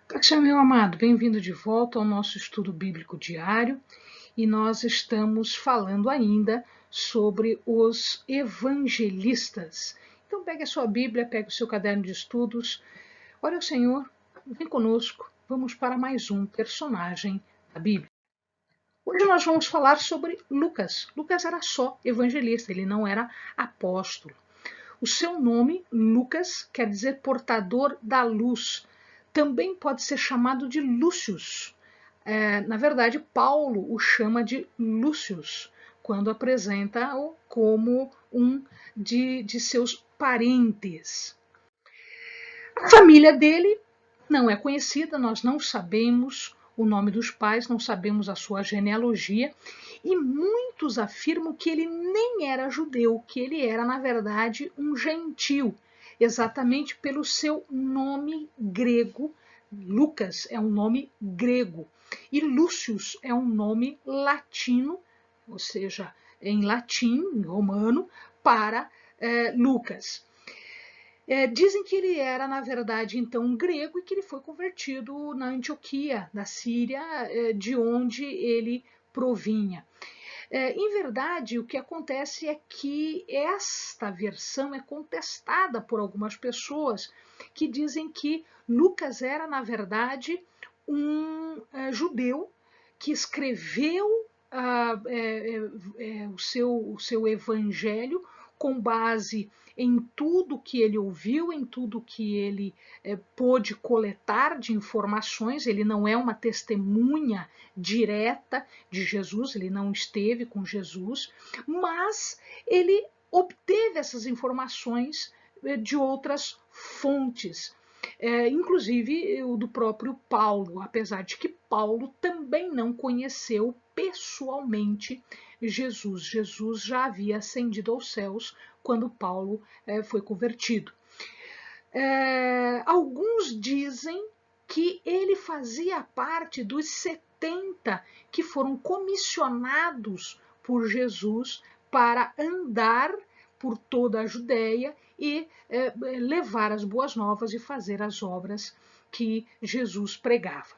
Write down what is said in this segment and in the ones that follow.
Kátia, meu amado, bem-vindo de volta ao nosso estudo bíblico diário e nós estamos falando ainda sobre os evangelistas. Então pegue a sua Bíblia, pegue o seu caderno de estudos, ore ao Senhor, vem conosco, vamos para mais um personagem da Bíblia. Hoje nós vamos falar sobre Lucas. Lucas era só evangelista, ele não era apóstolo. O seu nome, Lucas, quer dizer portador da luz. Também pode ser chamado de Lúcius. Na verdade, Paulo o chama de Lúcius, quando apresenta-o como um de seus parentes. A família dele não é conhecida, nós não sabemos o nome dos pais, não sabemos a sua genealogia, e muitos afirmam que ele nem era judeu, que ele era, na verdade, um gentil, exatamente pelo seu nome grego. Lucas é um nome grego e Lúcius é um nome latino, ou seja, em latim, em romano, para Lucas. Dizem que ele era, na verdade, então um grego e que ele foi convertido na Antioquia, na Síria, de onde ele provinha. Em verdade, o que acontece é que esta versão é contestada por algumas pessoas que dizem que Lucas era, na verdade, um judeu que escreveu o seu evangelho com base em tudo que ele ouviu, em tudo que ele pôde coletar de informações. Ele não é uma testemunha direta de Jesus, ele não esteve com Jesus, mas ele obteve essas informações de outras fontes. Inclusive o do próprio Paulo, apesar de que Paulo também não conheceu pessoalmente Jesus. Jesus já havia ascendido aos céus quando Paulo foi convertido. Alguns dizem que ele fazia parte dos 70 que foram comissionados por Jesus para andar por toda a Judéia e levar as boas novas e fazer as obras que Jesus pregava.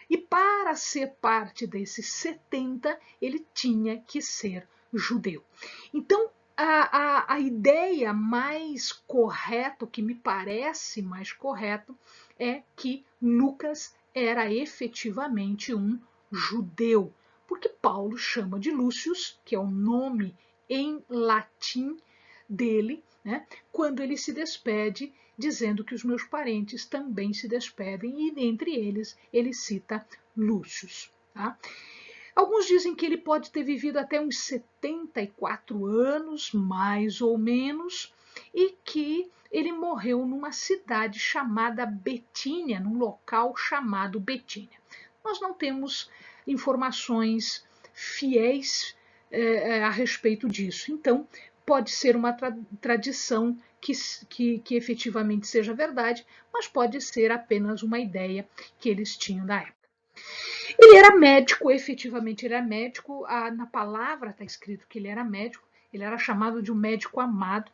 E para ser parte desses 70, ele tinha que ser judeu. Então, a ideia mais correta, o que me parece mais correto, é que Lucas era efetivamente um judeu, porque Paulo chama de Lúcius, que é o nome em latim dele, né, quando ele se despede, dizendo que os meus parentes também se despedem, e entre eles ele cita Lúcius. Tá? Alguns dizem que ele pode ter vivido até uns 74 anos, mais ou menos, e que ele morreu numa cidade chamada Betínia, num local chamado Betínia. Nós não temos informações fiéis a respeito disso. Então, pode ser uma tradição que efetivamente seja verdade, mas pode ser apenas uma ideia que eles tinham da época. Ele era médico, efetivamente ele era médico, na palavra está escrito que ele era médico, ele era chamado de um médico amado,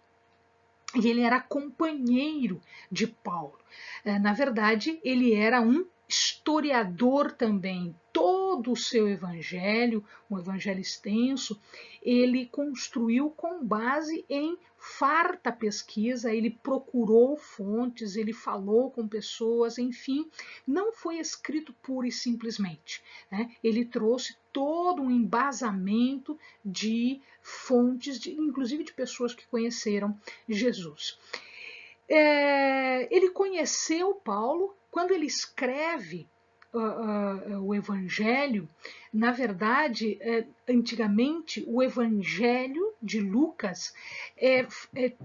e ele era companheiro de Paulo. Na verdade, ele era um historiador também. Todo o seu evangelho, um evangelho extenso, ele construiu com base em farta pesquisa, ele procurou fontes, ele falou com pessoas, enfim, não foi escrito pura e simplesmente. Né? Ele trouxe todo um embasamento de fontes, inclusive de pessoas que conheceram Jesus. Ele conheceu Paulo quando ele escreve o Evangelho. Na verdade, antigamente, o Evangelho de Lucas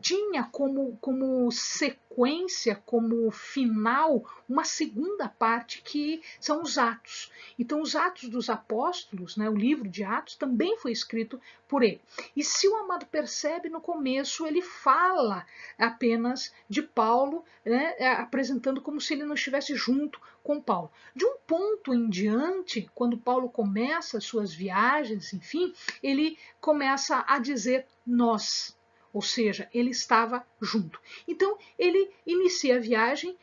tinha como sequência, como final, uma segunda parte que são os Atos. Então, os Atos dos Apóstolos, né, o livro de Atos, também foi escrito por ele. E se o amado percebe, no começo ele fala apenas de Paulo, né, apresentando como se ele não estivesse junto com Paulo. De um ponto em diante, quando Paulo começa as suas viagens, enfim, ele começa a dizer nós, ou seja, ele estava junto. Então, ele inicia a viagem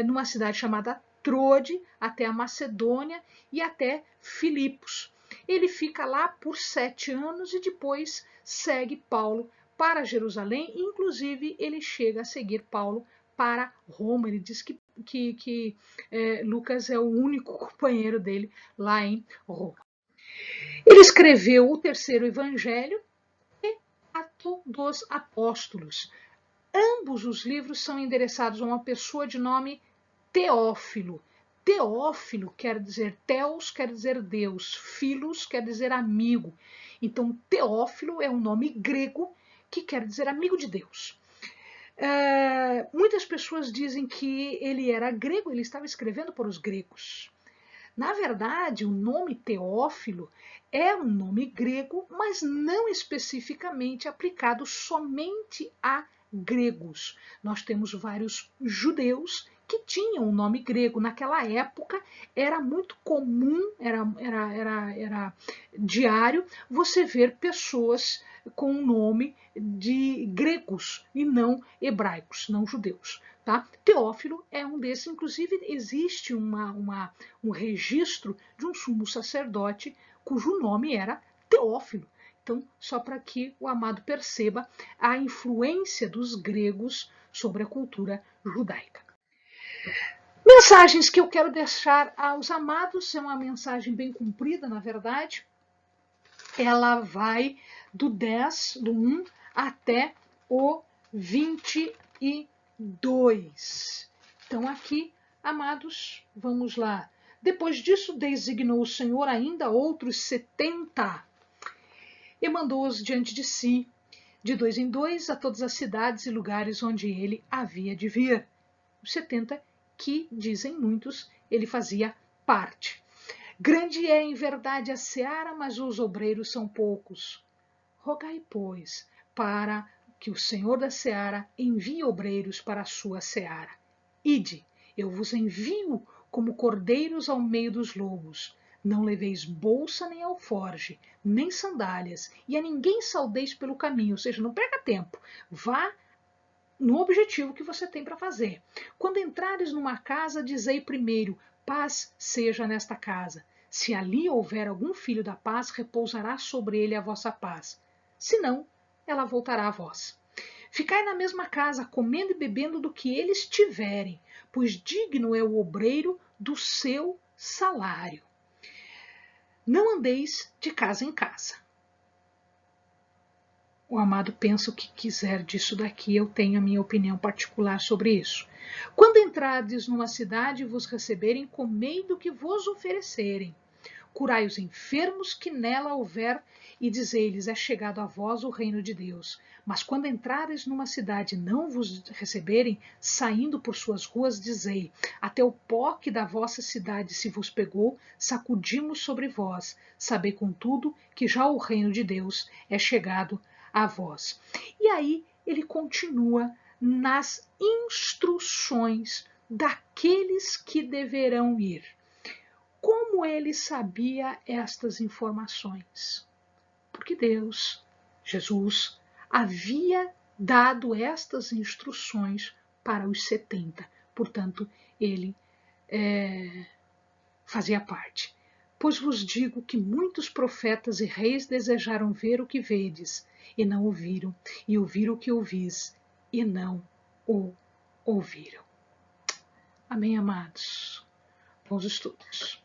numa cidade chamada Trode, até a Macedônia e até Filipos. Ele fica lá por 7 anos e depois segue Paulo para Jerusalém. Inclusive, ele chega a seguir Paulo para Roma. Ele diz que Lucas é o único companheiro dele lá em Roma. Ele escreveu o terceiro evangelho e Atos dos Apóstolos. Ambos os livros são endereçados a uma pessoa de nome Teófilo. Teófilo quer dizer Theos, quer dizer Deus, Philos quer dizer amigo. Então, Teófilo é um nome grego que quer dizer amigo de Deus. Muitas pessoas dizem que ele era grego, ele estava escrevendo para os gregos. Na verdade, o nome Teófilo é um nome grego, mas não especificamente aplicado somente a gregos. Nós temos vários judeus que tinham o nome grego. Naquela época era muito comum, era diário você ver pessoas com o nome de gregos e não hebraicos, não judeus. Tá? Teófilo é um desses, inclusive existe um registro de um sumo sacerdote cujo nome era Teófilo. Então, só para que o amado perceba a influência dos gregos sobre a cultura judaica. Mensagens que eu quero deixar aos amados, é uma mensagem bem comprida, na verdade. Ela vai do 10, do 1 até o 22. Então aqui, amados, vamos lá. Depois disso, designou o Senhor ainda outros 70 e mandou-os diante de si, de 2 em 2, a todas as cidades e lugares onde ele havia de vir. Os 70 que, dizem muitos, ele fazia parte. Grande é em verdade a seara, mas os obreiros são poucos. Rogai, pois, para que o Senhor da seara envie obreiros para a sua seara. Ide, eu vos envio como cordeiros ao meio dos lobos. Não leveis bolsa nem alforge, nem sandálias, e a ninguém saudeis pelo caminho, ou seja, não perca tempo. Vá no objetivo que você tem para fazer. Quando entrares numa casa, dizei primeiro, paz seja nesta casa. Se ali houver algum filho da paz, repousará sobre ele a vossa paz. Se não, ela voltará a vós. Ficai na mesma casa, comendo e bebendo do que eles tiverem, pois digno é o obreiro do seu salário. Não andeis de casa em casa. O amado pensa o que quiser disso daqui, eu tenho a minha opinião particular sobre isso. Quando entrardes numa cidade e vos receberem, comei do que vos oferecerem. Curai os enfermos que nela houver, e dizei-lhes, é chegado a vós o reino de Deus. Mas quando entrares numa cidade e não vos receberem, saindo por suas ruas, dizei, até o pó que da vossa cidade se vos pegou, sacudimos sobre vós. Sabei, contudo, que já o reino de Deus é chegado a vós. E aí ele continua nas instruções daqueles que deverão ir. Como ele sabia estas informações? Porque Deus, Jesus, havia dado estas instruções para os 70. Portanto, ele fazia parte. Pois vos digo que muitos profetas e reis desejaram ver o que vedes, e não o viram, e ouvir o que ouvis, e não o ouviram. Amém, amados? Bons estudos.